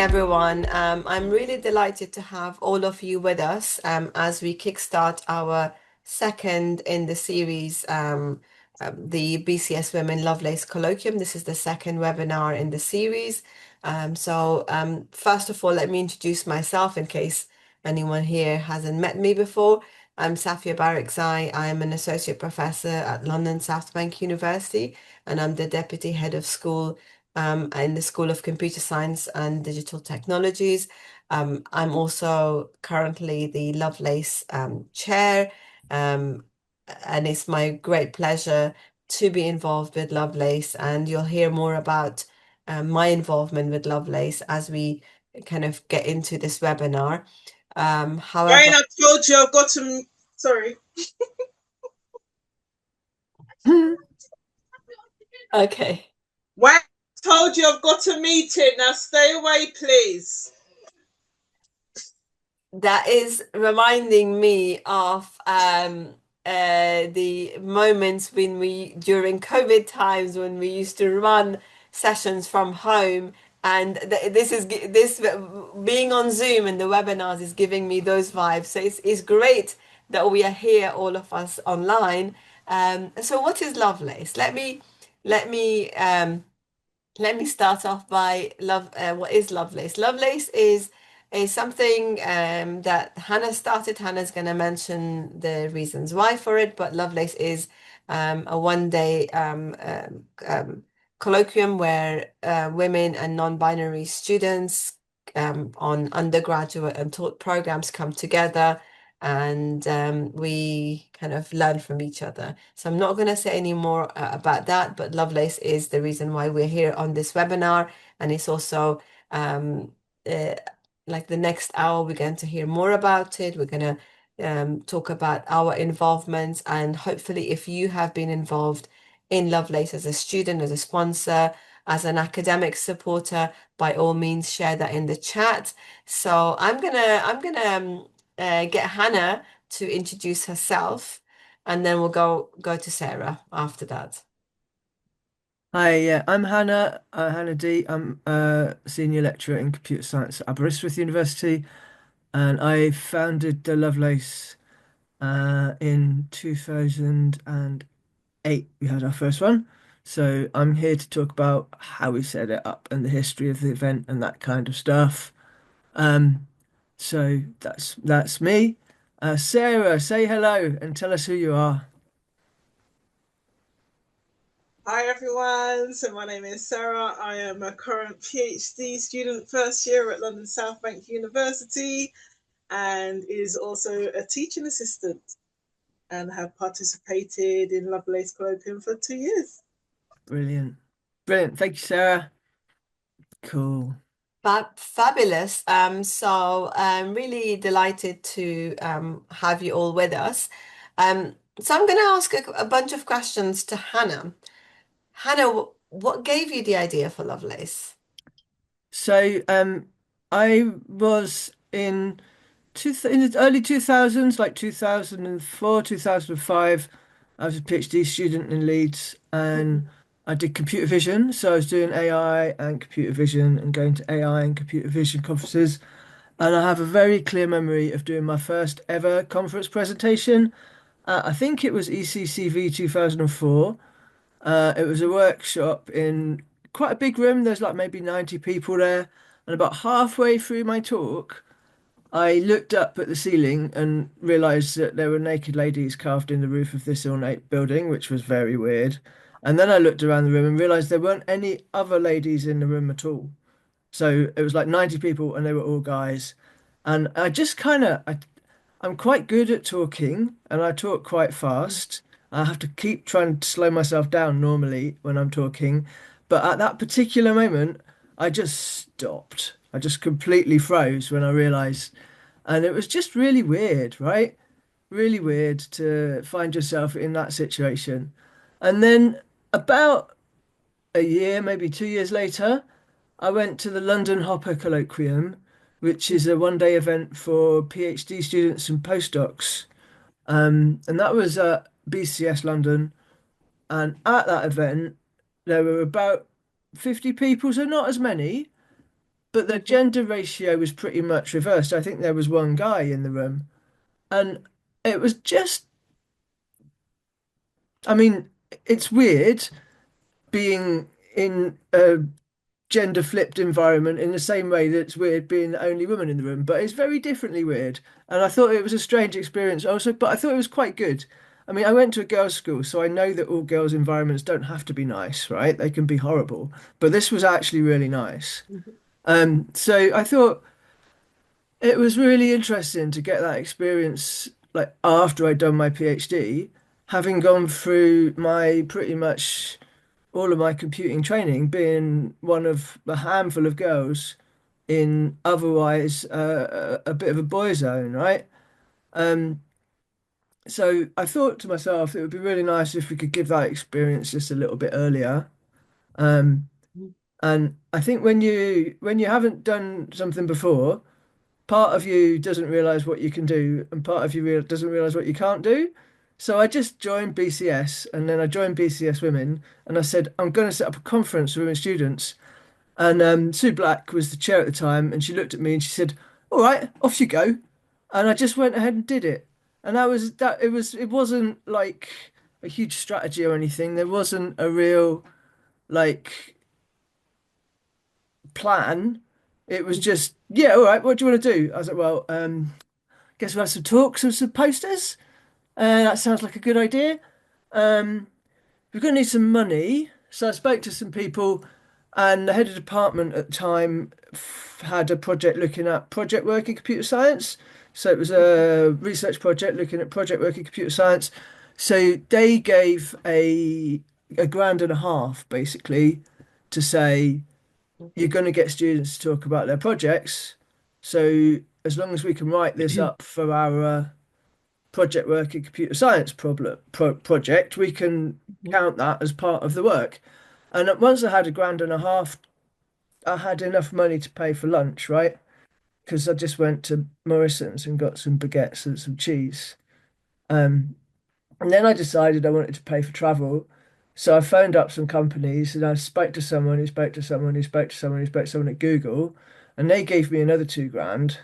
everyone. I'm really delighted to have all of you with us as we kickstart our second in the series, the BCS Women Lovelace Colloquium. This is the second webinar in the series. First of all, let me introduce myself in case anyone here hasn't met me before. I'm Safia Barikzai. I'm an associate professor at London South Bank University, and I'm the deputy head of school in the School of Computer Science and Digital Technologies. I'm also currently the Lovelace Chair, um, and it's my great pleasure to be involved with Lovelace. And you'll hear more about my involvement with Lovelace as we kind of get into this webinar. Ryan, However, I told you I've got to. Sorry. okay. Why? Told you I've got a meeting. Now stay away, please. That is reminding me of the moments when during COVID times, when we used to run sessions from home, and this being on Zoom and the webinars is giving me those vibes. So it's great that we are here, all of us online. So what is Lovelace? Let me let me start off by what is Lovelace? Lovelace is something that Hannah started. Hannah's going to mention the reasons why for it, but Lovelace is a one-day colloquium where women and non-binary students on undergraduate and taught programs come together, and we kind of learn from each other. So I'm not going to say any more about that, but Lovelace is the reason why we're here on this webinar, and it's also uh, like the next hour we're going to hear more about it. We're going to talk about our involvements, and hopefully if you have been involved in Lovelace as a student, as a sponsor, as an academic supporter, by all means share that in the chat. So I'm gonna get Hannah to introduce herself, and then we'll go to Sarah after that. Hi, yeah, I'm Hannah, Hannah D. I'm a senior lecturer in computer science at Aberystwyth University, and I founded the Lovelace in 2008. We had our first one. So I'm here to talk about how we set it up and the history of the event and that kind of stuff. Um, so that's me. Sarah, say hello and tell us who you are. Hi, everyone. So my name is Sarah. I am a current PhD student, first year at London South Bank University, and is also a teaching assistant, and have participated in Lovelace Colloquium for 2 years. Brilliant. Brilliant. Thank you, Sarah. Cool. Fabulous. So I'm really delighted to have you all with us. So I'm going to ask a bunch of questions to Hannah. Hannah, what gave you the idea for Lovelace? So I was in the early 2000s, like 2004, 2005. I was a PhD student in Leeds and I did computer vision. So I was doing AI and computer vision and going to AI and computer vision conferences. And I have a very clear memory of doing my first ever conference presentation. I think it was ECCV 2004. It was a workshop in quite a big room. There's like maybe 90 people there. And about halfway through my talk, I looked up at the ceiling and realized that there were naked ladies carved in the roof of this ornate building, which was very weird. And then I looked around the room and realized there weren't any other ladies in the room at all. So it was like 90 people and they were all guys. And I just I'm quite good at talking and I talk quite fast. I have to keep trying to slow myself down normally when I'm talking. But at that particular moment, I just stopped. I just completely froze when I realized. And it was just really weird, right? Really weird to find yourself in that situation. And then about a year, maybe 2 years later, I went to the London Hopper Colloquium, which is a one-day event for PhD students and postdocs. And that was at BCS London. And at that event, there were about 50 people, so not as many, but the Mhm. gender ratio was pretty much reversed. I think there was one guy in the room, and it was just, I mean, it's weird being in a gender flipped environment in the same way that it's weird being the only woman in the room, but it's very differently weird. And I thought it was a strange experience also, but I thought it was quite good. I mean, I went to a girls' school, so I know that all girls' environments don't have to be nice, right? They can be horrible, but this was actually really nice. Mhm. So I thought it was really interesting to get that experience, like after I'd done my PhD, having gone through my pretty much all of my computing training, being one of a handful of girls in otherwise a bit of a boy zone, right? Um, so I thought to myself, it would be really nice if we could give that experience just a little bit earlier. Um, and I think when you haven't done something before, part of you doesn't realize what you can do, and part of you doesn't realize what you can't do. So I just joined BCS, and then I joined BCS Women, and I said I'm going to set up a conference for women students. And Sue Black was the chair at the time, and she looked at me and she said, "All right, off you go." And I just went ahead and did it. And that was that. It wasn't like a huge strategy or anything. There wasn't a real like plan. It was just, yeah, all right, what do you want to do? I was like, well, guess we'll have some talks and some posters. That sounds like a good idea. Um, we're going to need some money. So I spoke to some people, and the head of department at the time had a project looking at project work in computer science. So it was a research project looking at project work in computer science. So they gave a grand and a half basically to say you're Mhm. going to get students to talk about their projects. So as long as we can write this up for our project work in computer science project, we can Mhm. count that as part of the work. And once I had a grand and a half, I had enough money to pay for lunch, right? Because I just went to Morrison's and got some baguettes and some cheese. Um, and then I decided I wanted to pay for travel. So I phoned up some companies and I spoke to someone who spoke to someone who spoke to someone who spoke to someone at Google, and they gave me another 2 grand.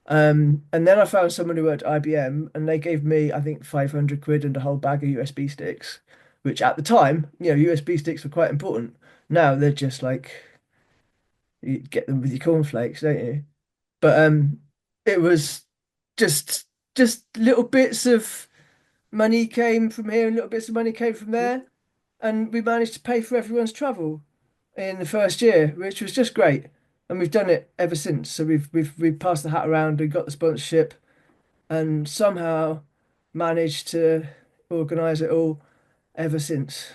And then I found someone who worked at IBM, and they gave me, I think, 500 quid and a whole bag of USB sticks, which at the time, USB sticks were quite important. Now they're just like you get them with your cornflakes, don't you? But it was just just little bits of money came from here and little bits of money came from there, and we managed to pay for everyone's travel in the first year, which was just great. And we've done it ever since. So we've passed the hat around and got the sponsorship, and somehow managed to organise it all ever since.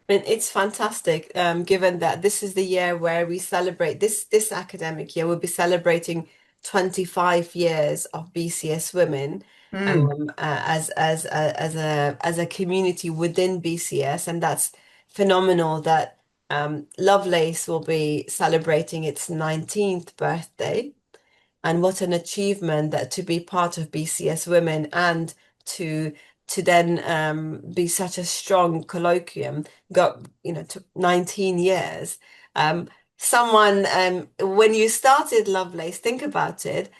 And it's fantastic, given that this is the year where we celebrate this academic year, we'll be celebrating 25 years of BCS Women Mm. as a community within BCS, and that's phenomenal that Lovelace will be celebrating its 19th birthday. And what an achievement that to be part of BCS Women and to to then be such a strong colloquium got took 19 years. Um, someone when you started Lovelace, think about it.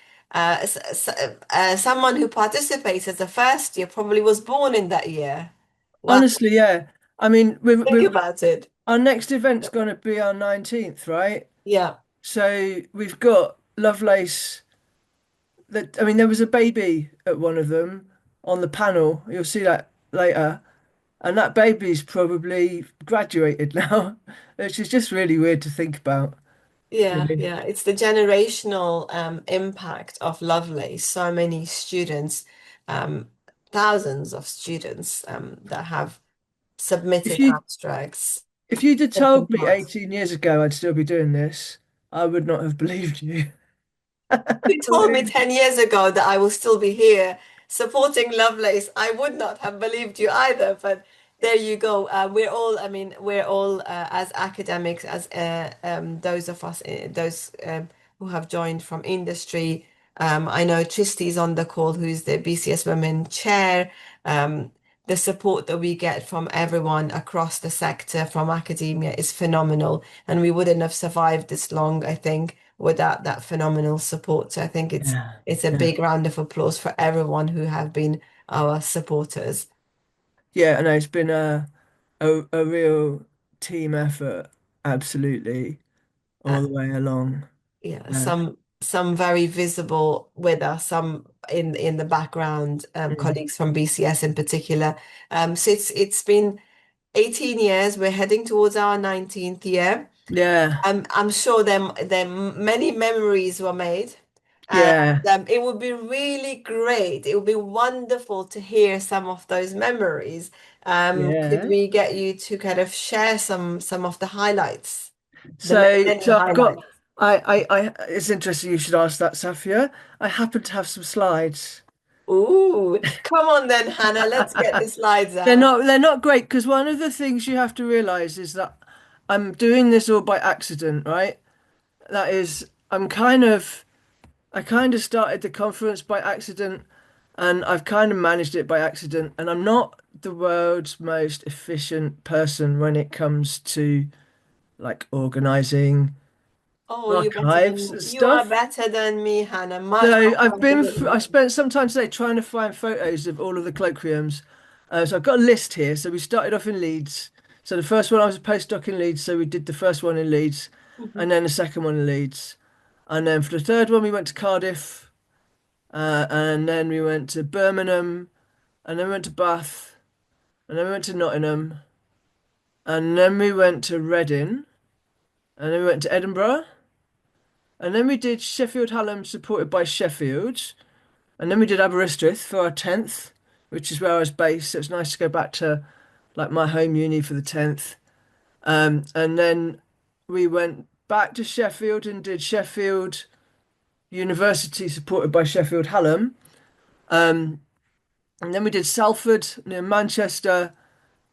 Someone who participates as a first year probably was born in that year. Wow, Honestly, yeah. I mean, think about it. our next event's going to be our 19th, right? Yeah, So we've got Lovelace. That I mean, there was a baby at one of them on the panel. You'll see that later. And that baby's probably graduated now, which is just really weird to think about, yeah, really. yeah. It's the generational impact of Lovelace. So many students, um, thousands of students that have If submitted you abstracts. if you'd have Different told me paths. 18 years ago I'd still be doing this, I would not have believed you. You told me 10 years ago that I will still be here supporting Lovelace. I would not have believed you either, but there you go. We're all, I mean, we're all as academics, as those of us, those who have joined from industry. I know Tristy's on the call, who's the BCS Women Chair. Um, the support that we get from everyone across the sector, from academia, is phenomenal. And we wouldn't have survived this long, I think, without that phenomenal support. So I think Yeah. it's a Yeah. big round of applause for everyone who have been our supporters. Yeah, and it's been a real team effort, absolutely, Uh, all the way along. yeah, Yeah. some very visible with us, some in the background, Mm. colleagues from BCS in particular. So it's been 18 years. We're heading towards our 19th year. Yeah. I'm sure there many memories were made, and Yeah. it would be really great. It would be wonderful to hear some of those memories. Could Yeah. we get you to kind of share some of the highlights, the many So I've got highlights? it's interesting you should ask that, Safia. I happen to have some slides. Ooh, come on then, Hannah. Let's get the slides out. They're not great because one of the things you have to realize is that I'm doing this all by accident, right? That is, I kind of started the conference by accident and I've kind of managed it by accident. And I'm not the world's most efficient person when it comes to like organizing Oh, archives and you are stuff. better than me, Hannah. Much So more confident than I me. spent some time today trying to find photos of all of the colloquiums. So I've got a list here. So we started off in Leeds. So the first one I was a postdoc in Leeds, so we did the first one in Leeds, Mhm. and then the second one in Leeds, and then for the third one we went to Cardiff, and then we went to Birmingham, and then we went to Bath, and then we went to Nottingham, and then we went to Reading, and then we went to Edinburgh, and then we did Sheffield Hallam supported by Sheffield. And then we did Aberystwyth for our 10th, which is where I was based. So it's nice to go back to like my home uni for the 10th. And then we went back to Sheffield and did Sheffield University supported by Sheffield Hallam. Um, and then we did Salford near Manchester.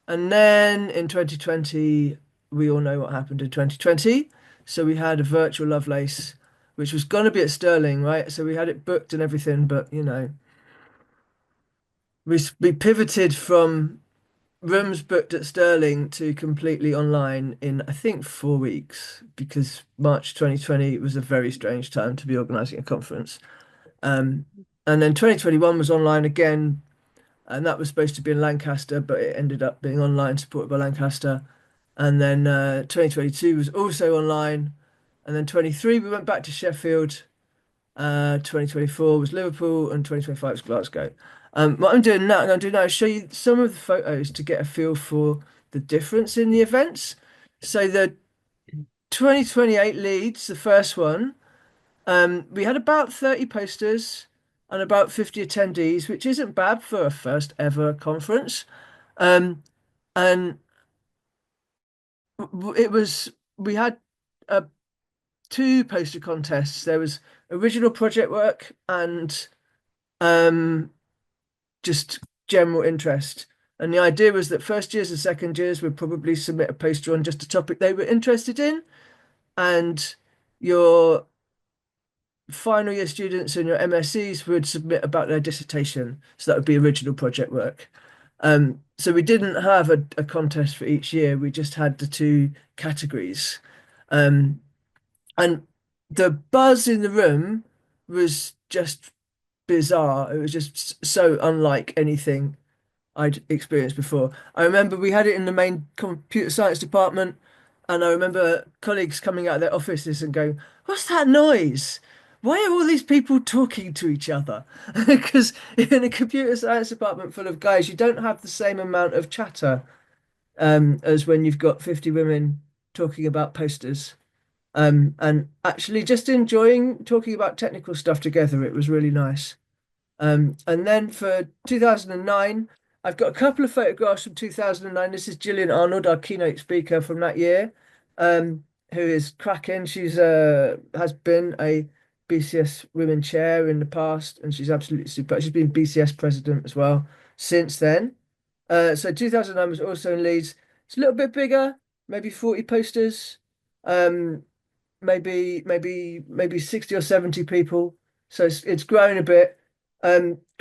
And then in 2020, we all know what happened in 2020. So we had a virtual Lovelace, which was going to be at Stirling, right? So we had it booked and everything, but we pivoted from rooms booked at Stirling to completely online in I think 4 weeks because March 2020 was a very strange time to be organising a conference. Um, and then 2021 was online again, and that was supposed to be in Lancaster, but it ended up being online, supported by Lancaster. And then 2022 was also online, and then 23 we went back to Sheffield. 2024 was Liverpool and 2025 was Glasgow. What I'm going to do now is show you some of the photos to get a feel for the difference in the events. So the 2028 Leeds, the first one, we had about 30 posters and about 50 attendees, which isn't bad for a first ever conference. Um, and it was, we had uh, two poster contests. There was original project work and um, just general interest. And the idea was that first years and second years would probably submit a poster on just a topic they were interested in, and your final year students and your MScs would submit about their dissertation. So that would be original project work. So we didn't have a contest for each year. We just had the two categories. Um, and the buzz in the room was just bizarre. It was just so unlike anything I'd experienced before. I remember we had it in the main computer science department, and I remember colleagues coming out of their offices and going, "What's that noise? Why are all these people talking to each other?" Because in a computer science department full of guys, you don't have the same amount of chatter as when you've got 50 women talking about posters. And actually just enjoying talking about technical stuff together, it was really nice. And then for 2009, I've got a couple of photographs from 2009. This is Gillian Arnold, our keynote speaker from that year, who is cracking. She's has been a BCS Women Chair in the past, and she's absolutely super. She's been BCS President as well since then. So 2009 was also in Leeds. It's a little bit bigger, maybe 40 posters, um, maybe 60 or 70 people. So it's grown a bit.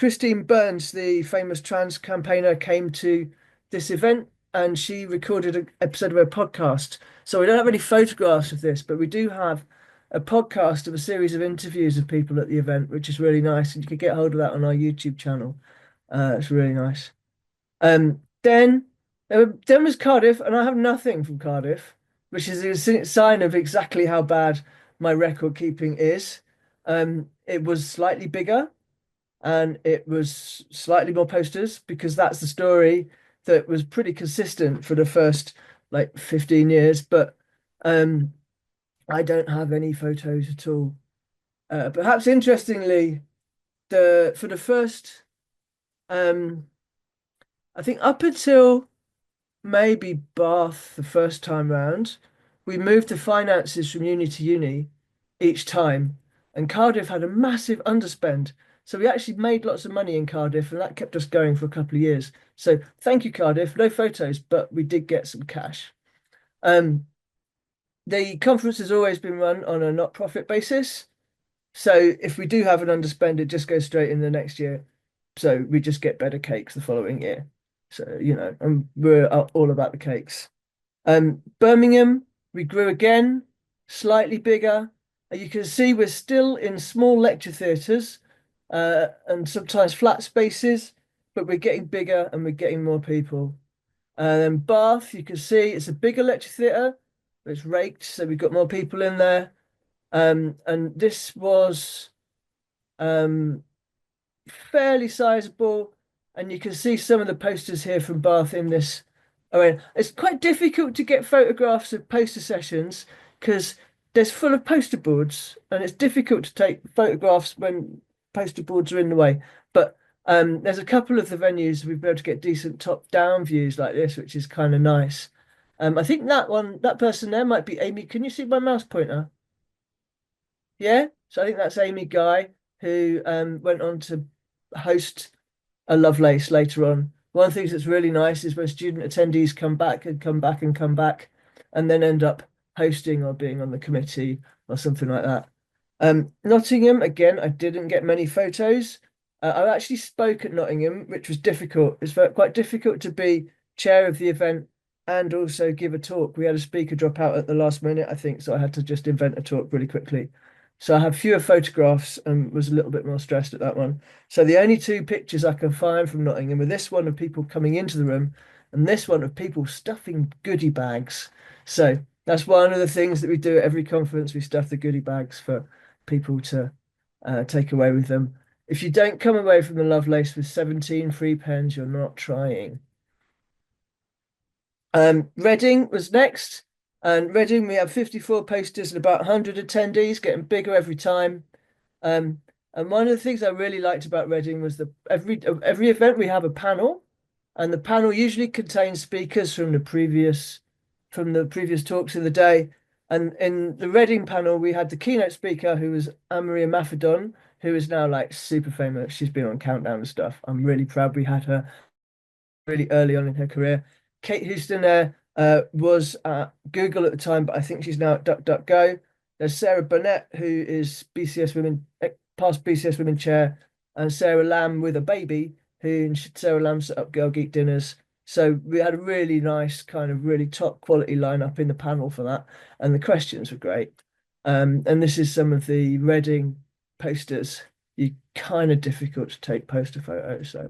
Christine Burns, the famous trans campaigner, came to this event and she recorded an episode of her podcast. So we don't have any photographs of this, but we do have a podcast of a series of interviews of people at the event, which is really nice. And you can get hold of that on our YouTube channel. It's really nice. Then was Cardiff, and I have nothing from Cardiff, which is a sign of exactly how bad my record keeping is. It was slightly bigger and it was slightly more posters because that's the story that was pretty consistent for the first like 15 years. But I don't have any photos at all. Perhaps interestingly, for the first I think up until maybe Bath the first time round, we moved the finances from uni to uni each time, and Cardiff had a massive underspend. So we actually made lots of money in Cardiff, and that kept us going for a couple of years. So thank you, Cardiff. No photos, but we did get some cash. The conference has always been run on a not-profit basis. So if we do have an underspend, it just goes straight in the next year. So we just get better cakes the following year. So, and we're all about the cakes. Birmingham, we grew again, slightly bigger. You can see we're still in small lecture theatres and sometimes flat spaces, but we're getting bigger and we're getting more people. And then Bath, you can see it's a bigger lecture theatre, but it's raked, so we've got more people in there. And this was fairly sizable, and you can see some of the posters here from Bath in this. I mean, it's quite difficult to get photographs of poster sessions because there's full of poster boards, and it's difficult to take photographs when poster boards are in the way. But there's a couple of the venues we've been able to get decent top-down views like this, which is kind of nice. I think that person there might be Amy. Can you see my mouse pointer? Yeah, so I think that's Amy Guy, who went on to host a Lovelace later on. One of the things that's really nice is when student attendees come back and come back and come back, and then end up hosting or being on the committee or something like that. Nottingham, again, I didn't get many photos. I actually spoke at Nottingham, which was difficult. It's quite difficult to be chair of the event and also give a talk. We had a speaker drop out at the last minute, I think, so I had to just invent a talk really quickly. So I have fewer photographs and was a little bit more stressed at that one. So the only two pictures I can find from Nottingham are this one of people coming into the room and this one of people stuffing goodie bags. So that's one of the things that we do at every conference. We stuff the goodie bags for people to take away with them. If you don't come away from the Lovelace with 17 free pens, you're not trying. Reading was next. And Reading, we have 54 posters and about 100 attendees, getting bigger every time. And one of the things I really liked about Reading was every event we have a panel, and the panel usually contains speakers from the previous talks of the day. And in the Reading panel, we had the keynote speaker, who was Anne-Maria Maffedon, who is now like super famous. She's been on Countdown and stuff. I'm really proud we had her really early on in her career. Kate Houston there was at Google at the time, but I think she's now at DuckDuckGo. There's Sarah Burnett, who is past BCS Women Chair, and Sarah Lamb with a baby, Sarah Lamb set up Girl Geek dinners. So we had a really nice kind of really top quality lineup in the panel for that, and the questions were great. And this is some of the Reading posters. You kind of difficult to take poster photos. So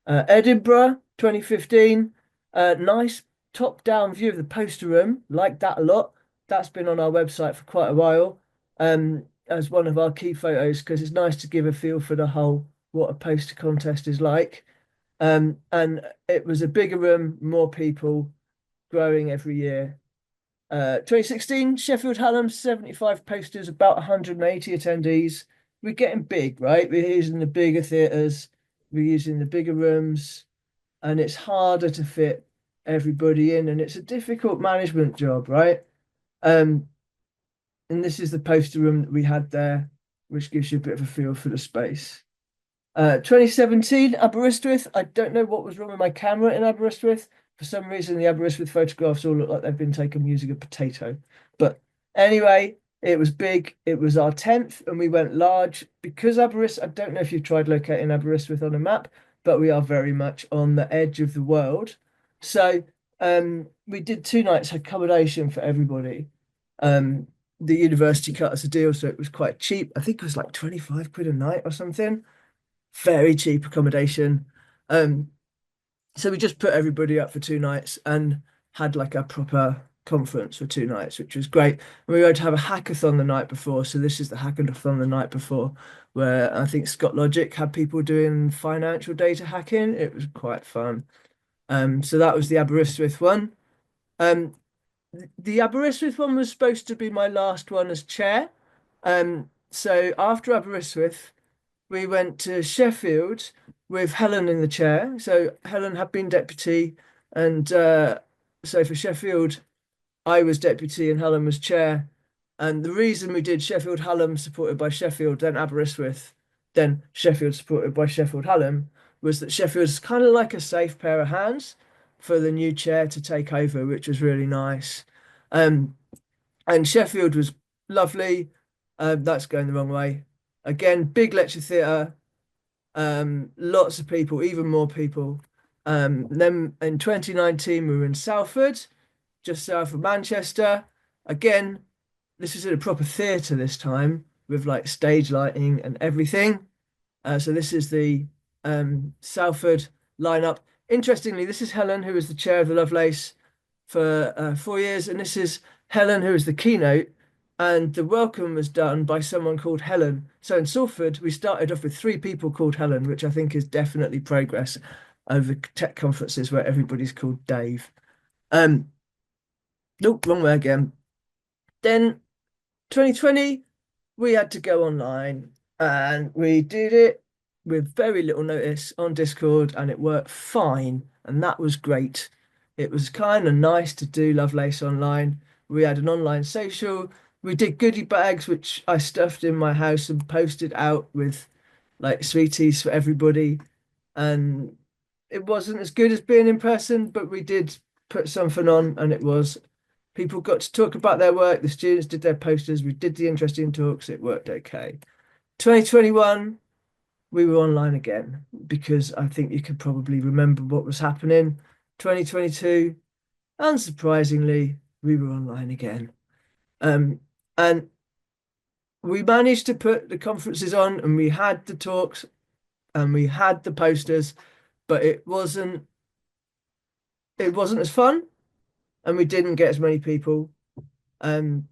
Edinburgh 2015, nice top-down view of the poster room, like that a lot. That's been on our website for quite a while as one of our key photos, because it's nice to give a feel for the whole what a poster contest is like. And it was a bigger room, more people, growing every year. 2016, Sheffield Hallam, 75 posters, about 180 attendees. We're getting big, right? We're using the bigger theatres, we're using the bigger rooms, and it's harder to fit everybody in, and it's a difficult management job, right? And this is the poster room that we had there, which gives you a bit of a feel for the space. 2017, Aberystwyth. I don't know what was wrong with my camera in Aberystwyth. For some reason, the Aberystwyth photographs all look like they've been taken using a potato. But anyway, It was big. It was our 10th, and we went large because Aberystwyth. I don't know if you've tried locating Aberystwyth on a map, but we are very much on the edge of the world. So we did 2 nights accommodation for everybody. Um, the university cut us a deal, so it was quite cheap. I think it was like 25 quid a night or something. Very cheap accommodation. Um, so we just put everybody up for 2 nights and had like a proper conference for 2 nights, which was great. And we were going to have a hackathon the night before. So this is the hackathon the night before, where I think Scott Logic had people doing financial data hacking. It was quite fun. So that was the Aberystwyth one. Um, the Aberystwyth one was supposed to be my last one as chair. So after Aberystwyth, we went to Sheffield with Helen in the chair. So Helen had been deputy, and so for Sheffield, I was deputy and Helen was chair. And the reason we did Sheffield Hallam supported by Sheffield, then Aberystwyth, then Sheffield supported by Sheffield Hallam, was that Sheffield's kind of like a safe pair of hands for the new chair to take over, which was really nice. Um, and Sheffield was lovely. That's going the wrong way. Again, big lecture theatre, lots of people, even more people. Then in 2019, we were in Salford, just south of Manchester. Again, this was in a proper theatre this time with like stage lighting and everything. So this is the Salford lineup. Interestingly, this is Helen, who was the chair of the Lovelace for 4 years, and this is Helen, who is the keynote. And the welcome was done by someone called Helen. So in Salford, we started off with 3 people called Helen, which I think is definitely progress over tech conferences where everybody's called Dave. Nope, wrong way again. Then 2020, we had to go online and we did it with very little notice on Discord and it worked fine. And that was great. It was kind of nice to do Lovelace online. We had an online social. We did goodie bags, which I stuffed in my house and posted out with like sweeties for everybody. And it wasn't as good as being in person, but we did put something on and it was people got to talk about their work. The students did their posters. We did the interesting talks. It worked okay. 2021, we were online again because I think you could probably remember what was happening. 2022, unsurprisingly, we were online again. And we managed to put the conferences on and we had the talks and we had the posters, but it wasn't as fun and we didn't get as many people. Um,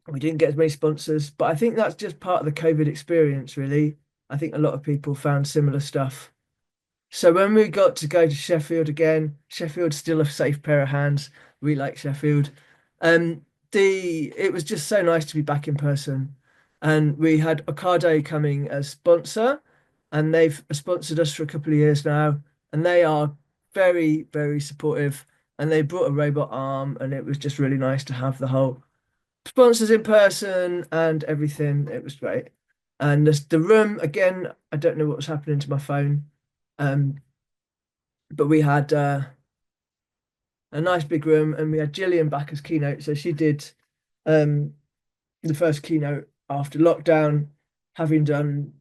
we didn't get as many sponsors, but I think that's just part of the COVID experience, really. I think a lot of people found similar stuff. So when we got to go to Sheffield again, Sheffield's still a safe pair of hands. We like Sheffield. It was just so nice to be back in person. And we had Ocado coming as sponsor, and they've sponsored us for a couple of years now, and they are very, very supportive. And they brought a robot arm, and it was just really nice to have the whole sponsors in person and everything. It was great. And the room, again, I don't know what was happening to my phone. Um, but we had a nice big room and we had Gillian back as keynote. So she did um, the first keynote after lockdown, having done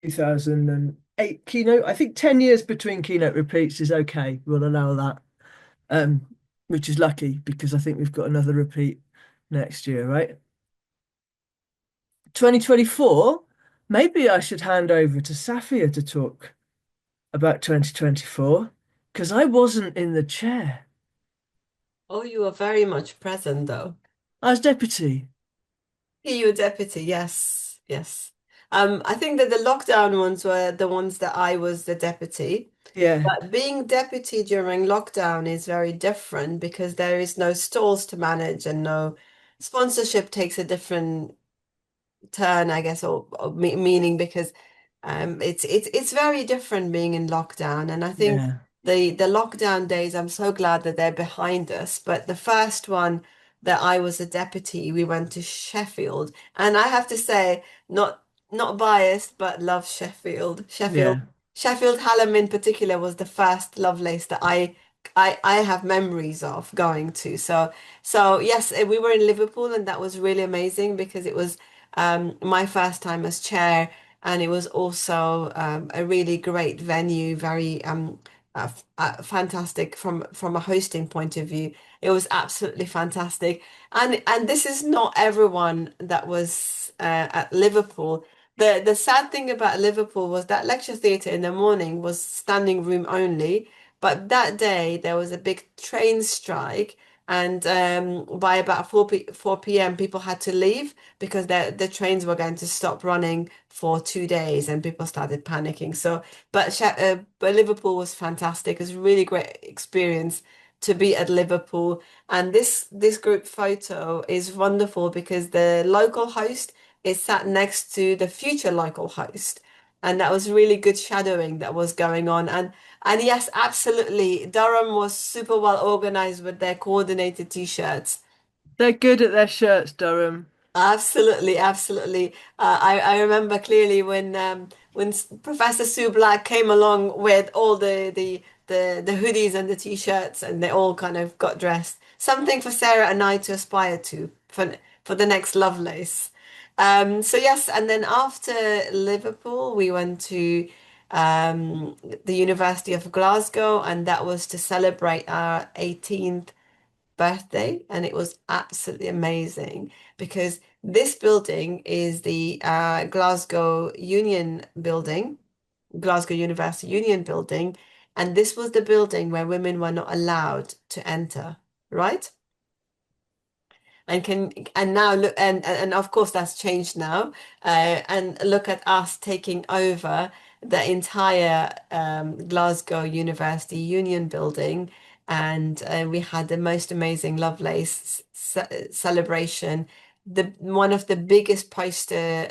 2008 keynote. I think 10 years between keynote repeats is okay. We'll allow that, um, which is lucky because I think we've got another repeat next year, right? 2024, maybe I should hand over to Safia to talk about 2024 because I wasn't in the chair. Oh, you were very much present though. I was deputy. You deputy, yes, yes. I think that the lockdown ones were the ones that I was the deputy. Yeah, But being deputy during lockdown is very different because there is no stalls to manage and no sponsorship takes a different turn, I guess, or meaning because it's very different being in lockdown. And I think yeah, the lockdown days, I'm so glad that they're behind us. But the first one that I was a deputy, we went to Sheffield, and I have to say, not biased, but love Sheffield. yeah, Sheffield Hallam in particular was the first Lovelace that I I have memories of going to. So yes, we were in Liverpool, and that was really amazing because it was my first time as chair, and it was also a really great venue, very fantastic from a hosting point of view. It was absolutely fantastic, and this is not everyone that was at Liverpool. The sad thing about Liverpool was that lecture theatre in the morning was standing room only. But that day there was a big train strike, and by about 4 p.m. people had to leave because the trains were going to stop running for 2 days, and people started panicking. So, but Liverpool was fantastic. It was a really great experience to be at Liverpool, and this group photo is wonderful because the local host is sat next to the future local host. And that was really good shadowing that was going on. And yes, absolutely. Durham was super well organized with their coordinated t-shirts. They're good at their shirts, Durham. Absolutely, absolutely. I remember clearly when Professor Sue Black came along with all the hoodies and the t-shirts, and they all kind of got dressed. Something for Sarah and I to aspire to for the next Lovelace. So yes, and then after Liverpool, we went to the University of Glasgow, and that was to celebrate our 18th birthday, and it was absolutely amazing because this building is the Glasgow Union building, Glasgow University Union building, and this was the building where women were not allowed to enter, right? And now look, and of course that's changed now, and look at us taking over the entire Glasgow University Union building, and we had the most amazing Lovelace celebration, the one of the biggest poster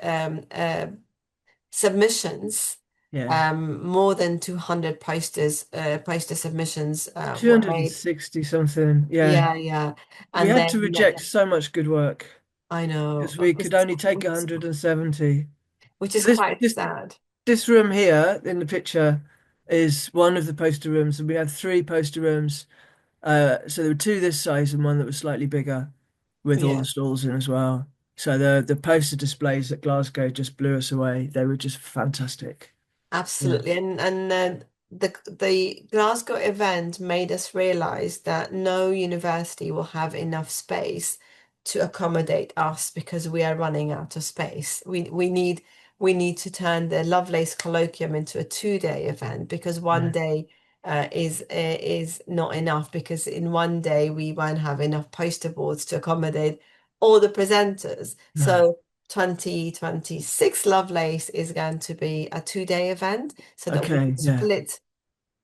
submissions. Yeah. More than 200 poster submissions were made. 260 something. Yeah. Yeah, yeah. We And had to then reject so much good work I know, because we could only take 170. which So is quite sad. this room here in the picture is one of the poster rooms, and we had three poster rooms. So there were two this size and one that was slightly bigger, with all Yeah, the stalls in as well. So the poster displays at Glasgow just blew us away. They were just fantastic. Yeah. absolutely. And the Glasgow event made us realize that no university will have enough space to accommodate us because we are running out of space. We need to turn the Lovelace Colloquium into a 2 day event because one Yeah. day is not enough because in one day we won't have enough poster boards to accommodate all the presenters. No. So 2026 Lovelace is going to be a 2 day event so that Okay. Yeah.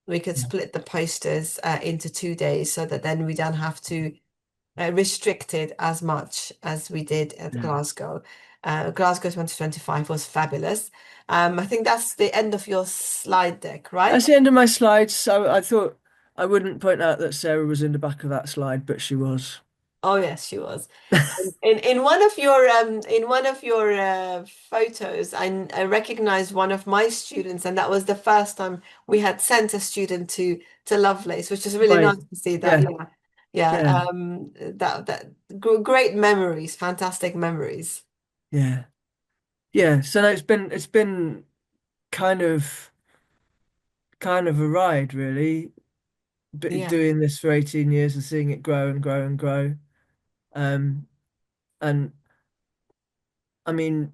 we could Yeah. split the posters into 2 days so that then we don't have to restrict it as much as we did at Yeah. Glasgow. Glasgow 2025 was fabulous. I think that's the end of your slide deck, right? That's the end of my slides. So I thought I wouldn't point out that Sarah was in the back of that slide, but she was. Oh yes, she was. In one of your photos, I recognized one of my students, and that was the first time we had sent a student to Lovelace, which is really Right. nice to see that. Yeah. Yeah, yeah. Yeah. Great memories, fantastic memories. Yeah. Yeah. So no, it's been kind of kind of a ride, really, Yeah. doing this for 18 years and seeing it grow and grow and grow. Um, and I mean,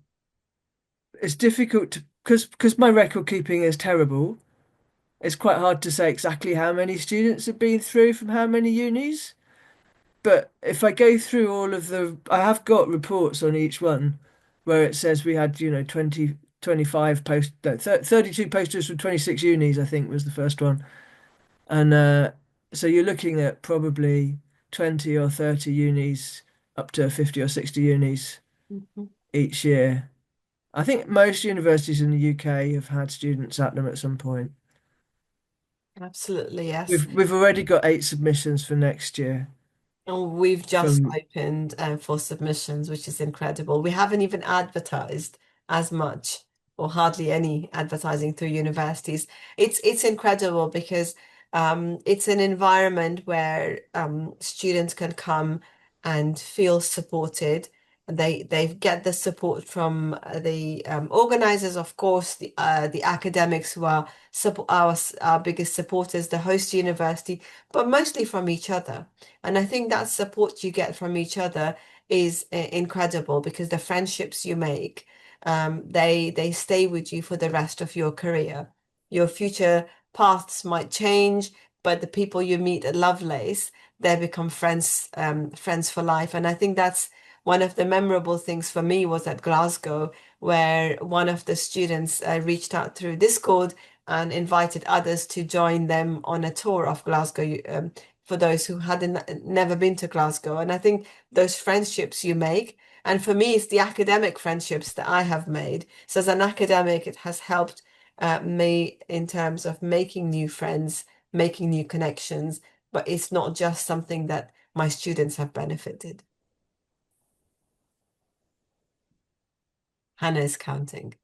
it's difficult to because my record keeping is terrible. It's quite hard to say exactly how many students have been through from how many unis. But if I go through all of I have got reports on each one where it says we had, 20, 25 no, 32 posters from 26 unis, I think was the first one. And so you're looking at probably 20 or 30 unis up to 50 or 60 unis Mhm. each year. I think most universities in the UK have had students at them at some point. Absolutely, yes. We've already got 8 submissions for next year And we've just from opened for submissions, which is incredible. We haven't even advertised as much or hardly any advertising through universities. It's incredible because It's an environment where students can come and feel supported. They get the support from the organizers, of course, the academics who are our biggest supporters, the host university, but mostly from each other. And I think that support you get from each other is incredible because the friendships you make, they stay with you for the rest of your career. Your future paths might change, but the people you meet at Lovelace, they become friends for life. And I think that's one of the memorable things for me was at Glasgow, where one of the students reached out through Discord and invited others to join them on a tour of Glasgow, for those who hadn't never been to Glasgow. And I think those friendships you make, and for me, it's the academic friendships that I have made. So as an academic, it has helped me in terms of making new friends, making new connections, but it's not just something that my students have benefited. Hannah is counting.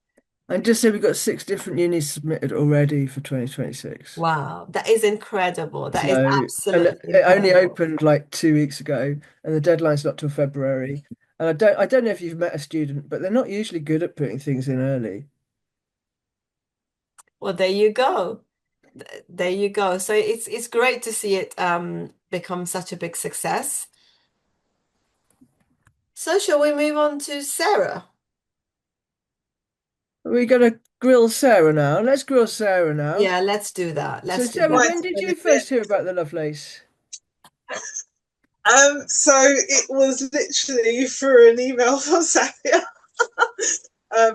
And just say we've got 6 different unis submitted already for 2026. Wow, that is incredible. That is So, and absolutely it only incredible. opened like 2 weeks ago, and the deadline's not till February. And I don't know if you've met a student, but they're not usually good at putting things in early. Well, there you go. There you go. So it's great to see it become such a big success. So shall we move on to Sarah? We're gonna grill Sarah now. Let's grill Sarah now. Yeah, let's do that. So, Let's do Sarah, that. when did you first hear about the Lovelace? So it was literally through an email from Safia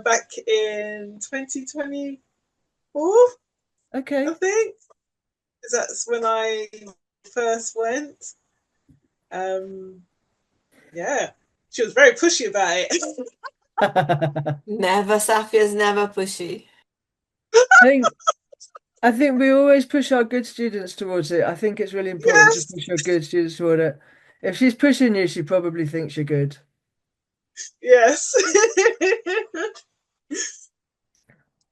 back in 2024, Okay. I think. That's when I first went. Yeah, she was very pushy about it. Never, Safia's never pushy. think I think we always push our good students towards it. I think it's really important to Yes, push our good students toward it. If she's pushing you, she probably thinks you're good. yes.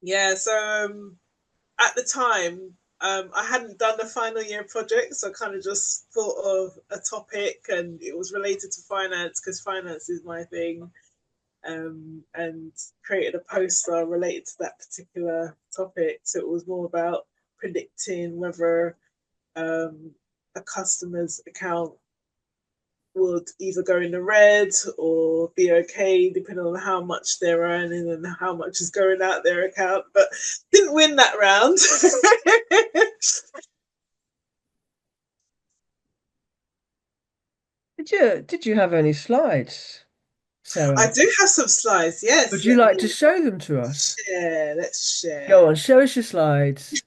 Yeah, so at the time, I hadn't done the final year project, so I kind of just thought of a topic and it was related to finance because finance is my thing, and created a poster related to that particular topic. So it was more about predicting whether a customer's account would either go in the red or be okay, depending on how much they're earning and how much is going out their account. But didn't win that round. Did you have any slides, Sarah? I do have some slides. Yes, Would you like to show them to us? share. Let's Go share. on, show us your slides.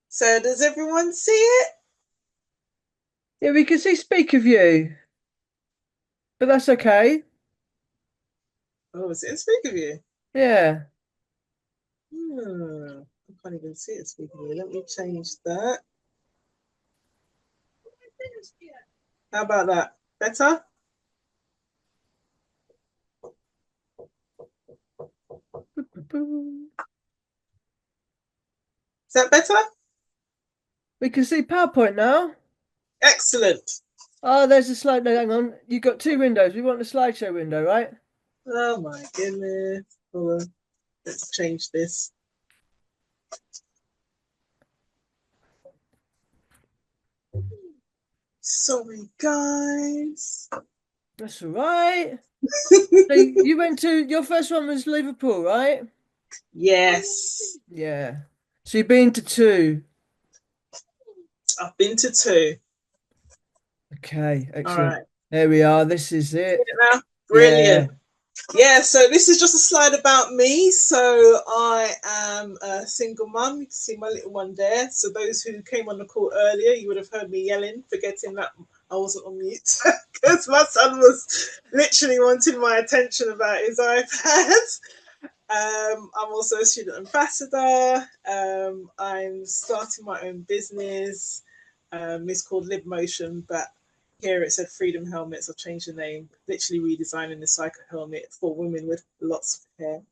So does everyone see it? Yeah, we can see speak of you, but that's okay. Oh, is it speak of you? Yeah. I can't even see it speaking of you. Let me change that. How about that? Better? Is that better? We can see PowerPoint now. Excellent. Oh, there's a slide. No, hang on. You've got two windows. We want the slideshow window, right? Oh my goodness. Hold on. Let's change this. Sorry, guys. That's all right. So you went to your first one was Liverpool, right? Yes, Yeah. So you've been to two. I've been to two. Okay, All excellent. right. There we are. This is it. Now, Yeah. brilliant. Yeah, so this is just a slide about me. So I am a single mum. You can see my little one there. So those who came on the call earlier, you would have heard me yelling, forgetting that I wasn't on mute because my son was literally wanting my attention about his iPad. I'm also a student ambassador. I'm starting my own business. It's called Live Motion, but here it said Freedom Helmets. I've changed the name, literally redesigning the psycho helmet for women with lots of hair.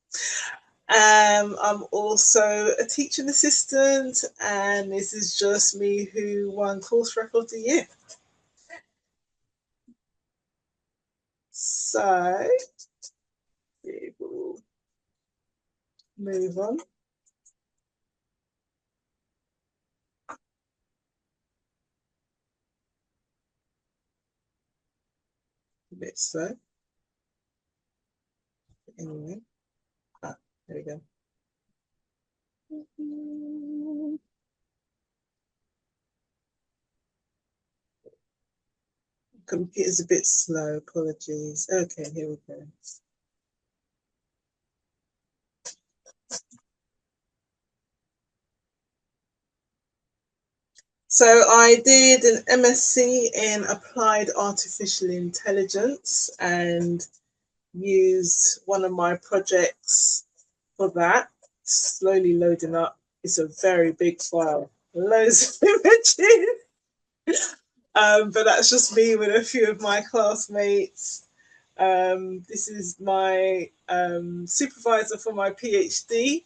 I'm also a teaching assistant, and this is just me who won Course Record of the Year. So, we will move on. A bit slow. Anyway, there we go. Computer's a bit slow, apologies. Okay, here we go. So I did an MSc in Applied Artificial Intelligence and used one of my projects for that. Slowly loading up. It's a very big file, loads of images. But that's just me with a few of my classmates. This is my supervisor for my PhD,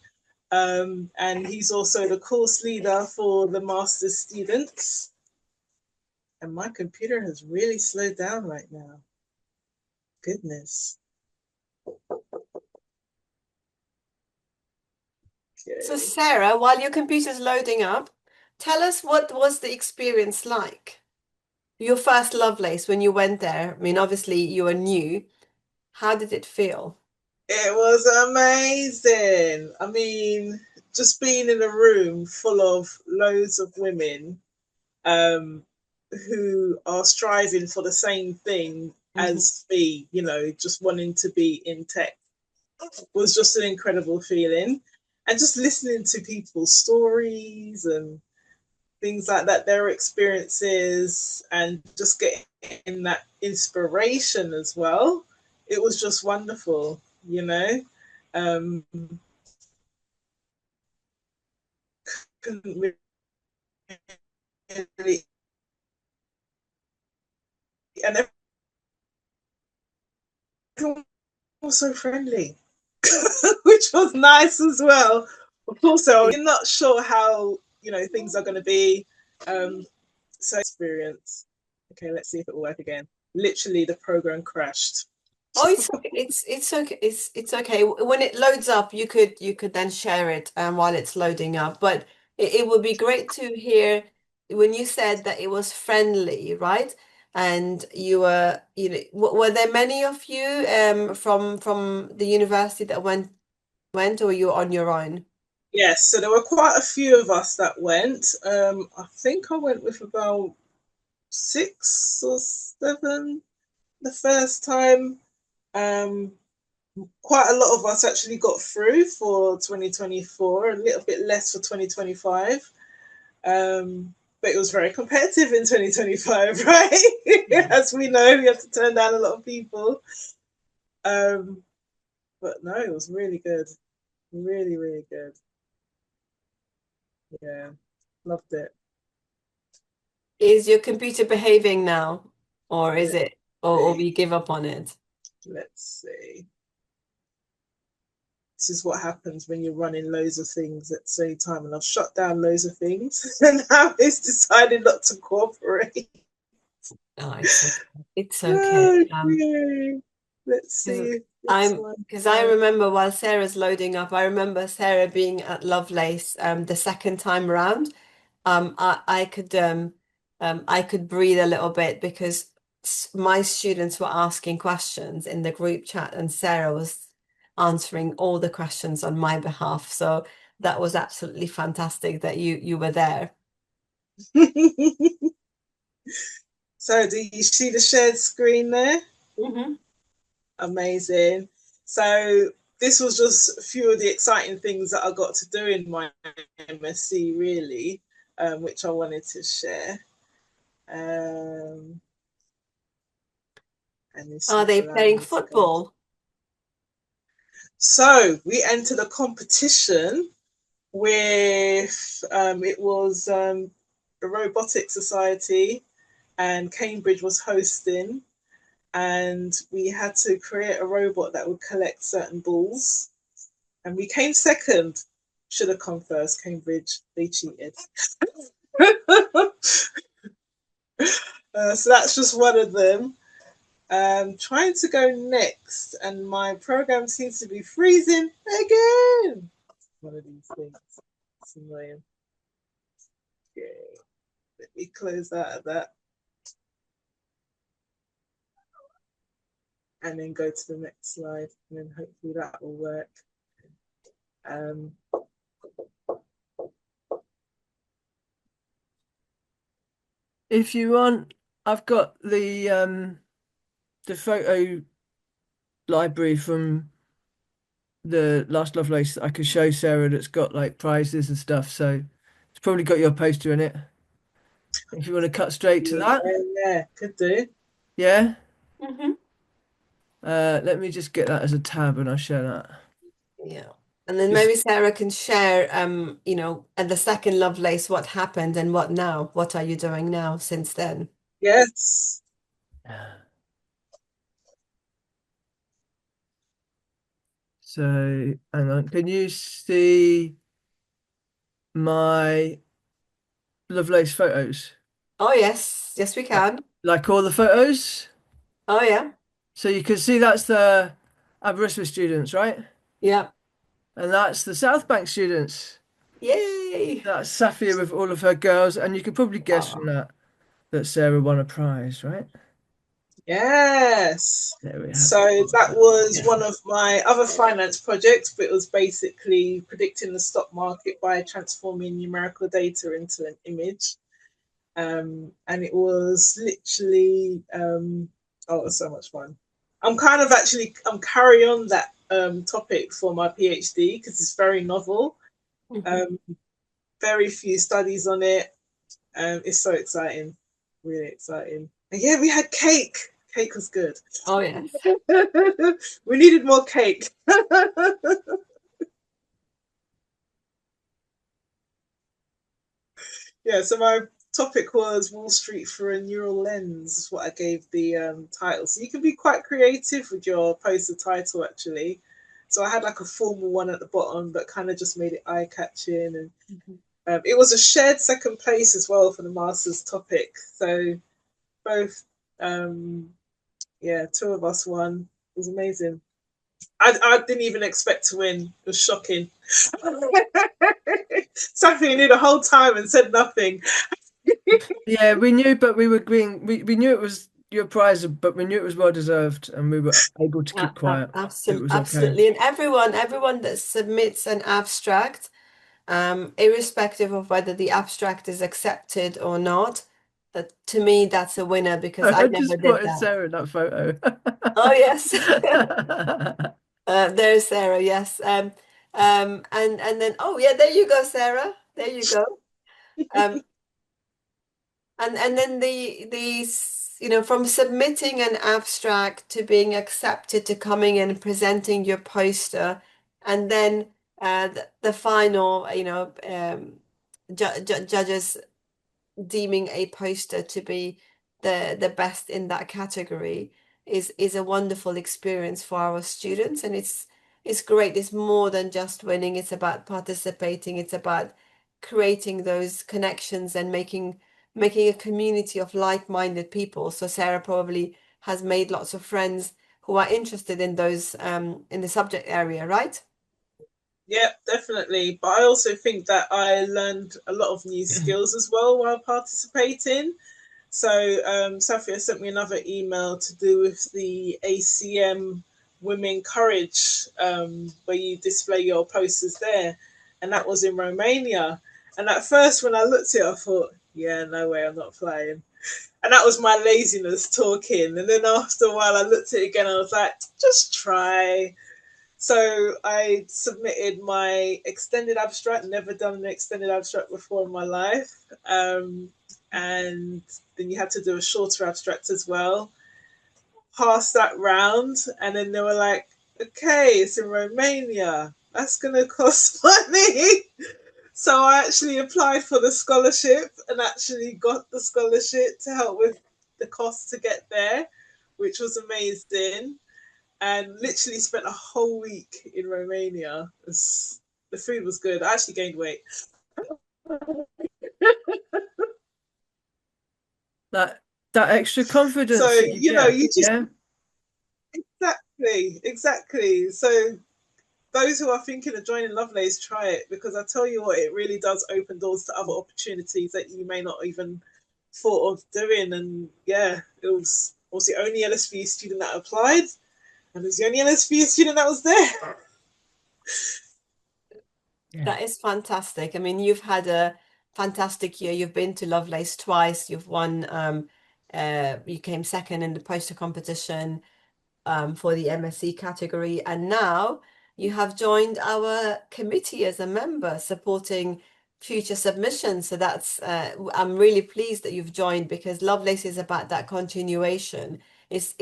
and he's also the course leader for the master's students. And my computer has really slowed down right now. Goodness. Okay. So Sarah, while your computer's loading up, tell us what was the experience like? Your first Lovelace when you went there. I mean, obviously you were new. How did it feel? It was amazing. I mean, just being in a room full of loads of women who are striving for the same thing as me, you know, just wanting to be in tech was just an incredible feeling. And just listening to people's stories and things like that, their experiences, and just getting that inspiration as well. It was just wonderful, you know. Couldn't really, and everyone was so friendly, which was nice as well. Of course, I'm not sure how, you know, things are going to be. So experience. Okay, let's see if it will work again. Literally, the program crashed. Oh, it's okay. It's okay. It's okay. When it loads up, you could then share it while it's loading up. But it would be great to hear when you said that it was friendly, right? And you were, you know, were there many of you from the university that went, or you were on your own? Yes, so there were quite a few of us that went. I think I went with about 6 or 7 the first time. Quite a lot of us actually got through for 2024, a little bit less for 2025. But it was very competitive in 2025, right? Yeah. As we know, we have to turn down a lot of people. But no, it was really good. Really, really good. Yeah, loved it. Is your computer behaving now, or is Let's it, or see. we give up on it? Let's see. This is what happens when you're running loads of things at the same time. And I've shut down loads of things, and now it's decided not to cooperate. Oh, it's okay. It's okay. Okay. Let's see. Because I remember while Sarah's loading up, I remember Sarah being at Lovelace the second time around. I could breathe a little bit because my students were asking questions in the group chat, and Sarah was answering all the questions on my behalf. So that was absolutely fantastic that you were there. So, do you see the shared screen there? Mm-hmm. Amazing. So, this was just a few of the exciting things that I got to do in my MSc, really, which I wanted to share. and it's Are not they allowing playing me to go. football? So we entered a competition with it was a robotic society, and Cambridge was hosting, and we had to create a robot that would collect certain balls, and we came second. Should have come first. Cambridge, they cheated. So that's just one of them. Trying to go next, and my program seems to be freezing again. One of these things. It's annoying. Okay, let me close out of that and then go to the next slide, and then hopefully that will work. If you want, I've got the photo library from the last Lovelace that I could show Sarah that's got like prizes and stuff. So it's probably got your poster in it. If you want to cut straight to that. Yeah, could do. Yeah. Mm-hmm. Let me just get that as a tab and I'll share that. Yeah. And then Just maybe Sarah can share, at the second Lovelace, what happened and what now? What are you doing now since then? Yes. So hang on, can you see my Lovelace photos? Oh, yes. Yes, we can. Like all the photos? Oh, yeah. So you can see that's the Aberystwyth students, right? Yeah. And that's the South Bank students. Yay. That's Safia with all of her girls, and you can probably guess from Oh. that that Sarah won a prize, right? Yes. There we have So it. that was one of my other finance projects, but it was basically predicting the stock market by transforming numerical data into an image. And it was literally, it was so much fun. I'm carry on that topic for my PhD because it's very novel. Mhm. Very few studies on it. It's so exciting, really exciting. And yeah, we had cake. Cake was good. Oh, yes. We needed more cake. Yeah, so my topic was Wall Street through a neural lens, is what I gave the title. So you can be quite creative with your poster title, actually. So I had like a formal one at the bottom, but kind of just made it eye catching. And it was a shared second place as well for the master's topic. So both, two of us won. It was amazing. I didn't even expect to win. It was shocking. Something you knew the whole time and said nothing. Yeah, we knew, but we were being we knew it was your prize, but we knew it was well deserved, and we were able to keep quiet. It was okay. Absolutely. And everyone that submits an abstract, irrespective of whether the abstract is accepted or not, that to me that's a winner because I I never just did spotted that. Sarah in that photo. Oh, yes. There's Sarah, yes. And then oh yeah, there you go, Sarah. There you go. Um, and then from submitting an abstract to being accepted to coming in and presenting your poster, and then the final, judges deeming a poster to be the best in that category is a wonderful experience for our students, and it's great. It's more than just winning. It's about participating. It's about creating those connections and making a community of like-minded people. So Sarah probably has made lots of friends who are interested in those in the subject area, right? Yeah, definitely. But I also think that I learned a lot of new skills as well while participating. So Safia sent me another email to do with the ACM Women Courage, where you display your posters there. And that was in Romania. And at first, when I looked at it, I thought, yeah, no way, I'm not flying. And that was my laziness talking. And then after a while, I looked at it again. I was like, just try. So I submitted my extended abstract. Never done an extended abstract before in my life. And then you had to do a shorter abstract as well. passed that round, and then they were like, okay, it's in Romania. That's going to cost money. So I actually applied for the scholarship and actually got the scholarship to help with the cost to get there, which was amazing. And literally spent a whole week in Romania. The food was good. I actually gained weight. That that extra So, confidence that you get. you just, Yeah. exactly. So those who are thinking of joining Lovelace, try it, because I tell you what, it really does open doors to other opportunities that you may not even thought of doing. And yeah, was the only LSV student that applied, and it was the only LSV student that was there. Yeah. That is fantastic. I mean, you've had a fantastic year. You've been to Lovelace twice. You've won, you came second in the poster competition for the MSc category. And now you have joined our committee as a member supporting future submissions. So I'm really pleased that you've joined, because Lovelace is about that continuation. It's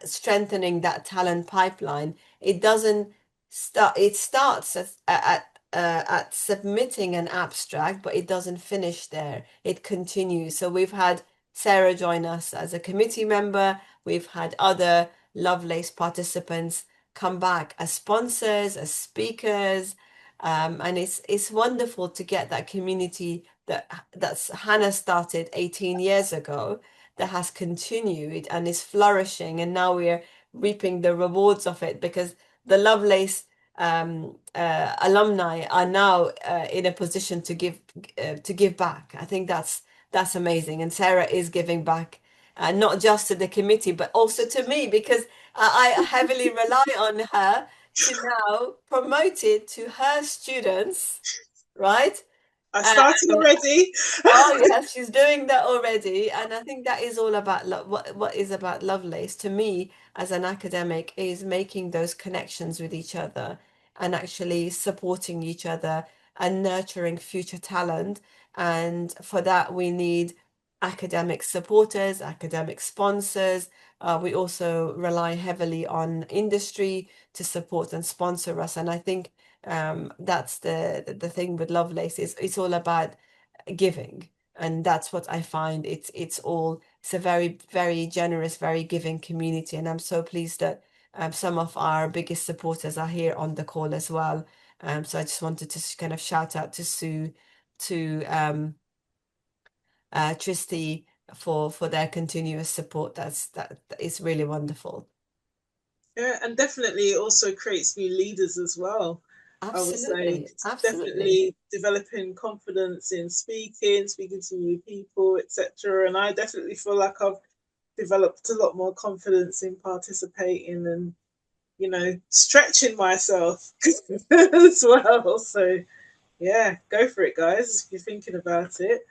strengthening that talent pipeline. It doesn't start, it starts at submitting an abstract, but it doesn't finish there. It continues. So we've had Sarah join us as a committee member. We've had other Lovelace participants come back as sponsors, as speakers, and it's wonderful to get that community that's Hannah started 18 years ago, that has continued and is flourishing, and now we're reaping the rewards of it, because the Lovelace alumni are now in a position to give back. I think that's amazing, and Sarah is giving back, not just to the committee, but also to me, because I heavily rely on her to now promote it to her students, right? I And started already. oh yes, she's doing that already, and I think that is all about what is about Lovelace to me as an academic, is making those connections with each other and actually supporting each other and nurturing future talent. And for that, we need academic supporters, academic sponsors. We also rely heavily on industry to support and sponsor us. And I think that's the thing with Lovelace, is it's all about giving, and that's what I find. It's a very, very generous, very giving community, and I'm so pleased that some of our biggest supporters are here on the call as well. So I just wanted to kind of shout out to Sue, to Tristy, for their continuous support. That is really wonderful. Yeah, and definitely it also creates new leaders as well. I would say Absolutely, absolutely. definitely developing confidence in speaking to new people, etc. And I definitely feel like I've developed a lot more confidence in participating and stretching myself as well. So yeah, go for it, guys, if you're thinking about it.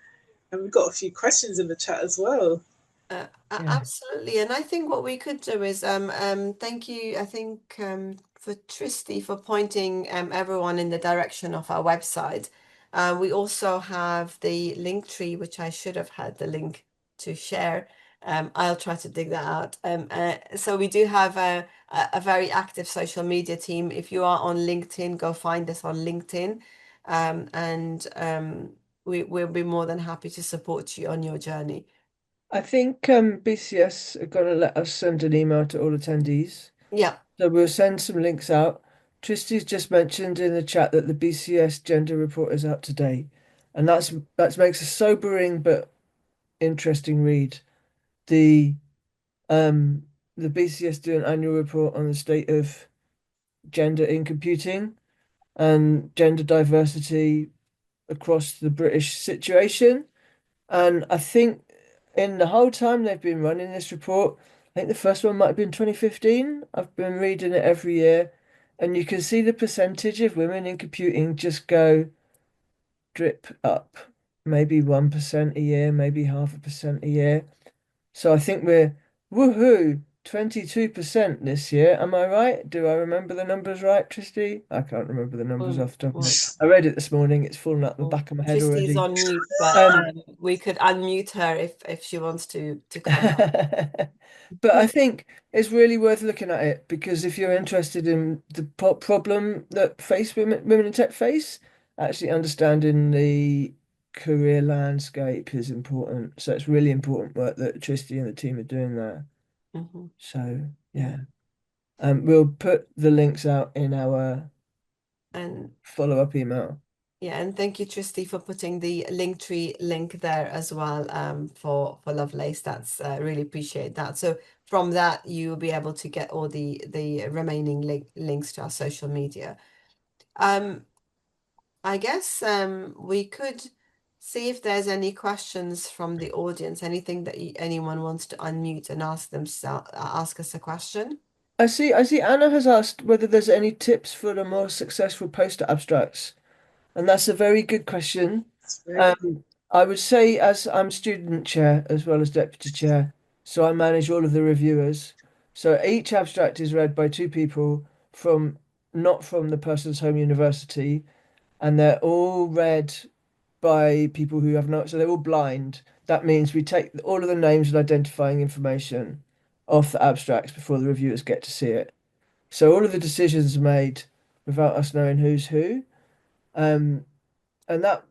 And we've got a few questions in the chat as well. Yeah. Absolutely, and I think what we could do is thank you. I think for Tristy for pointing everyone in the direction of our website. We also have the link tree, which I should have had the link to share. I'll try to dig that out. So we do have a very active social media team. If you are on LinkedIn, go find us on LinkedIn, and we'll be more than happy to support you on your journey. I think BCS are going to let us send an email to all attendees. Yeah. So we'll send some links out. Tristy's just mentioned in the chat that the BCS gender report is out today. And that makes a sobering but interesting read. The um the BCS do an annual report on the state of gender in computing and gender diversity across the British situation. And I think in the whole time they've been running this report, I think the first one might have been 2015. I've been reading it every year, and you can see the percentage of women in computing just go drip up, maybe 1% a year, maybe 0.5% a year. So I think we're woohoo, 22% this year. Am I right? Do I remember the numbers right, Tristy? I can't remember the numbers Well, off the top of my head. well, I read it this morning. It's fallen out the well, back of my head Tristy's already. on mute, but Um, we could unmute her if she wants to come back. but I think it's really worth looking at it because if you're interested in the problem that women in tech face, actually understanding the career landscape is important. So it's really important work that Tristy and the team are doing there. Mhm. So yeah. We'll put the links out in our And follow-up email. yeah, and thank you, Tristy, for putting the Linktree link there as well, for Lovelace. That's really appreciate that. So from that, you'll be able to get all the remaining links to our social media. Um, I guess we could see if there's any questions from the audience, anything that anyone wants to unmute and ask us a question. I see Anna has asked whether there's any tips for the more successful poster abstracts. And that's a very good question. It's very good. I would say as I'm student chair as well as deputy chair, so I manage all of the reviewers. So each abstract is read by two people from not from the person's home university, and they're all read by people who have no, so they're all blind. That means we take all of the names and identifying information off the abstracts before the reviewers get to see it. So all of the decisions are made without us knowing who's who. Um, and that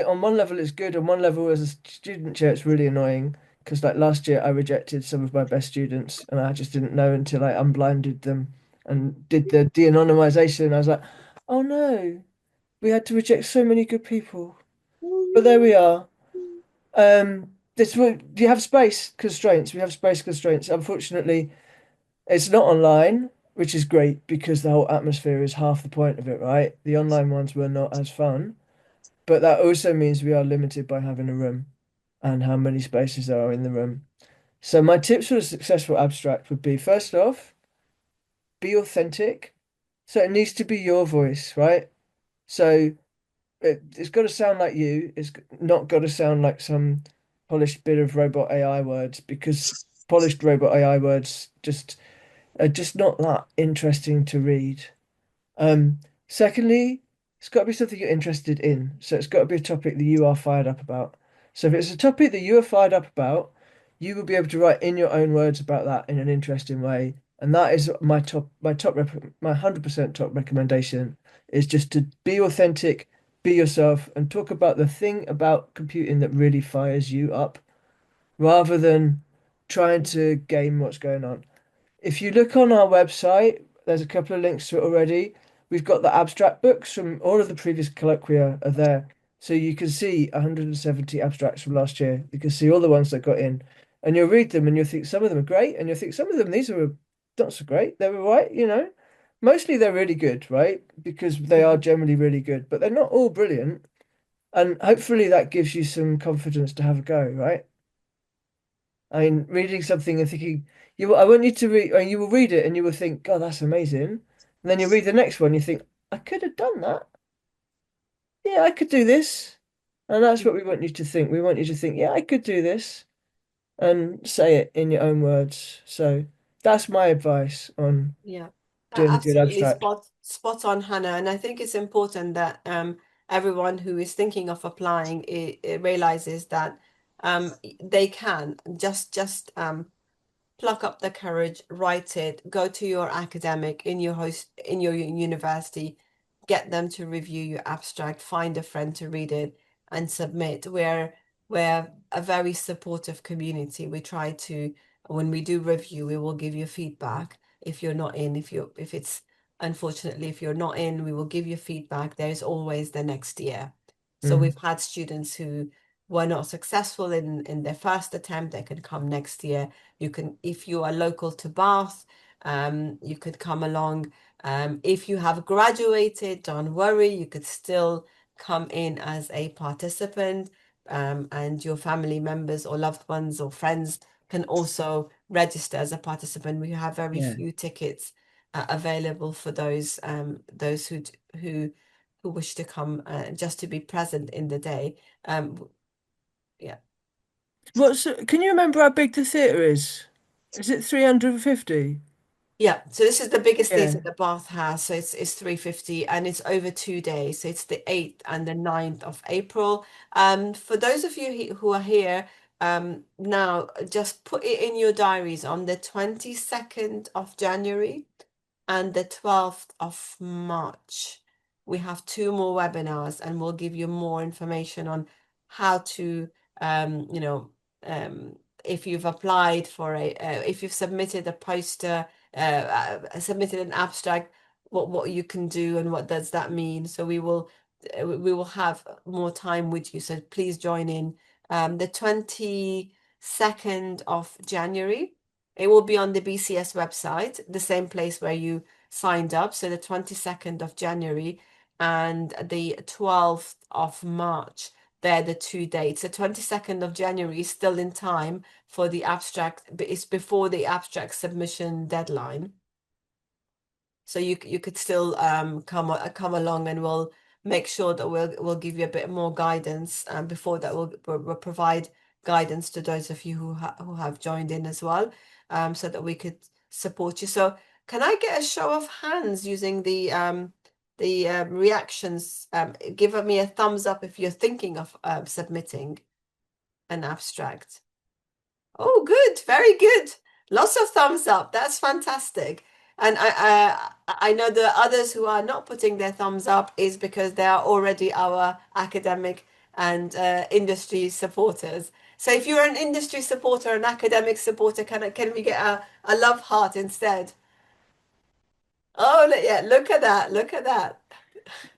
on one level it's good, on one level as a student chair it's really annoying because like last year I rejected some of my best students and I just didn't know until I unblinded them and did the de-anonymization. I was like, oh no, we had to reject so many good people. But there we are. This you have space constraints. We have space constraints. Unfortunately, it's not online, which is great because the whole atmosphere is half the point of it, right? The online ones were not as fun, but that also means we are limited by having a room and how many spaces there are in the room. So my tips for a successful abstract would be, first off, be authentic. So it needs to be your voice, right? So it's got to sound like you. It's not got to sound like some polished bit of robot AI words because polished robot AI words just are just not that interesting to read. Secondly, it's got to be something you're interested in. So it's got to be a topic that you are fired up about. So if it's a topic that you are fired up about, you will be able to write in your own words about that in an interesting way. And that is my 100% top recommendation is just to be authentic, be yourself, and talk about the thing about computing that really fires you up, rather than trying to game what's going on. If you look on our website, there's a couple of links to it already. We've got the abstract books from all of the previous colloquia are there. So you can see 170 abstracts from last year. You can see all the ones that got in. And you'll read them and you'll think some of them are great. And you'll think some of them, these are not so great. They're all right, you know. Mostly they're really good, right? Because they are Mhm. generally really good, but they're not all brilliant. And hopefully that gives you some confidence to have a go, right? I mean, reading something and thinking, I want you to read, and you will read it and you will think, God, that's amazing. And then you read the next one, you think, I could have done that. Yeah, I could do this. And that's what we want you to think. We want you to think, yeah, I could do this and say it in your own words. So that's my advice on Yeah, doing a good absolutely abstract. spot on, Hannah. And I think it's important that everyone who is thinking of applying it realizes that they can just pluck up the courage, write it, go to your academic in your university, get them to review your abstract, find a friend to read it and submit. We're a very supportive community. We try to, when we do review, we will give you feedback. If you're not in, if it's unfortunately if you're not in, we will give you feedback. There's always the next year. So Mm. we've had students who were not successful in their first attempt, they can come next year. You can, if you are local to Bath, you could come along. If you have graduated, don't worry, you could still come in as a participant, and your family members or loved ones or friends can also register as a participant. We have very Yeah. few tickets available for those who who wish to come just to be present in the day. Um, yeah. Can you remember how big the theatre is? Is it 350? Yeah, so this is the biggest theatre Yeah. the Bath has. So it's 350 and it's over 2 days. So it's the 8th and the 9th of April. For those of you who are here, now just put it in your diaries on the 22nd of January and the 12th of March. We have two more webinars and we'll give you more information on how to, you know, if you've applied for if you've submitted a poster, submitted an abstract, what you can do and what does that mean. So we will have more time with you. So please join in the 22nd of January. It will be on the BCS website, the same place where you signed up. So the 22nd of January and the 12th of March. They're the two dates. The 22nd of January is still in time for the abstract, but it's before the abstract submission deadline. So you could still come along and we'll make sure that we'll give you a bit more guidance before that we'll provide guidance to those of you who have joined in as well so that we could support you. So can I get a show of hands using the reactions? Give me a thumbs up if you're thinking of submitting an abstract. Oh, good, very good. Lots of thumbs up. That's fantastic. And I know the others who are not putting their thumbs up is because they are already our academic and industry supporters. So if you're an industry supporter, an academic supporter, can we get a love heart instead? Oh, yeah, look at that. Look at that.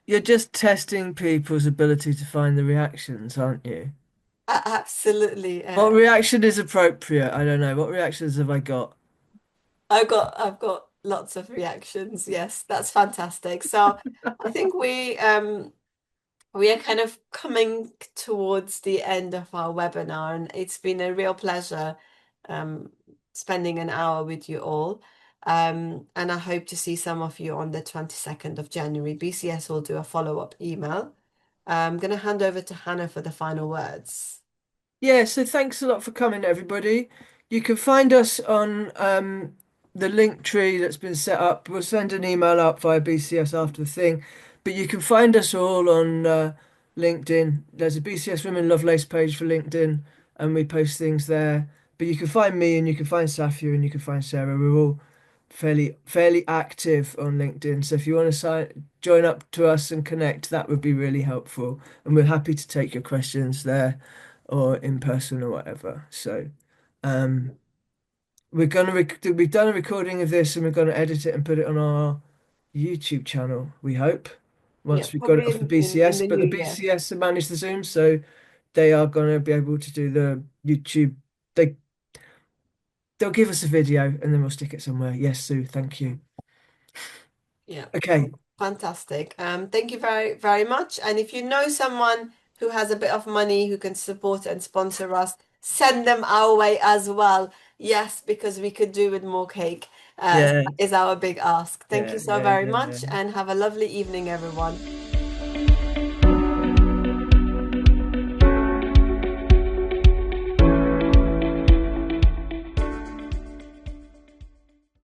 You're just testing people's ability to find the reactions, aren't you? Absolutely. What reaction is appropriate? I don't know. What reactions have I got? I've got lots of reactions. Yes, that's fantastic. So I think we are kind of coming towards the end of our webinar, and it's been a real pleasure um, spending an hour with you all. And I hope to see some of you on the 22nd of January. BCS will do a follow-up email. I'm going to hand over to Hannah for the final words. Yeah, so thanks a lot for coming, everybody. You can find us on the link tree that's been set up. We'll send an email out via BCS after the thing, but you can find us all on LinkedIn. There's a BCS Women Lovelace page for LinkedIn, and we post things there. But you can find me, and you can find Safia, and you can find Sarah. We're all fairly active on LinkedIn. So if you want to join up to us and connect, that would be really helpful. And we're happy to take your questions there or in person or whatever. So um we've done a recording of this and we're gonna edit it and put it on our YouTube channel, we hope, Yeah, once we've got it probably off the in BCS. the But the new year. BCS have managed the Zoom, so they are gonna be able to do the YouTube. They'll give us a video and then we'll stick it somewhere. Yes, Sue, thank you. Yeah. Okay. Fantastic. Thank you very, very much. And if you know someone who has a bit of money who can support and sponsor us, send them our way as well. Yes, because we could do with more cake, Yeah, is our big ask. Thank you so very yeah. much and have a lovely evening, everyone.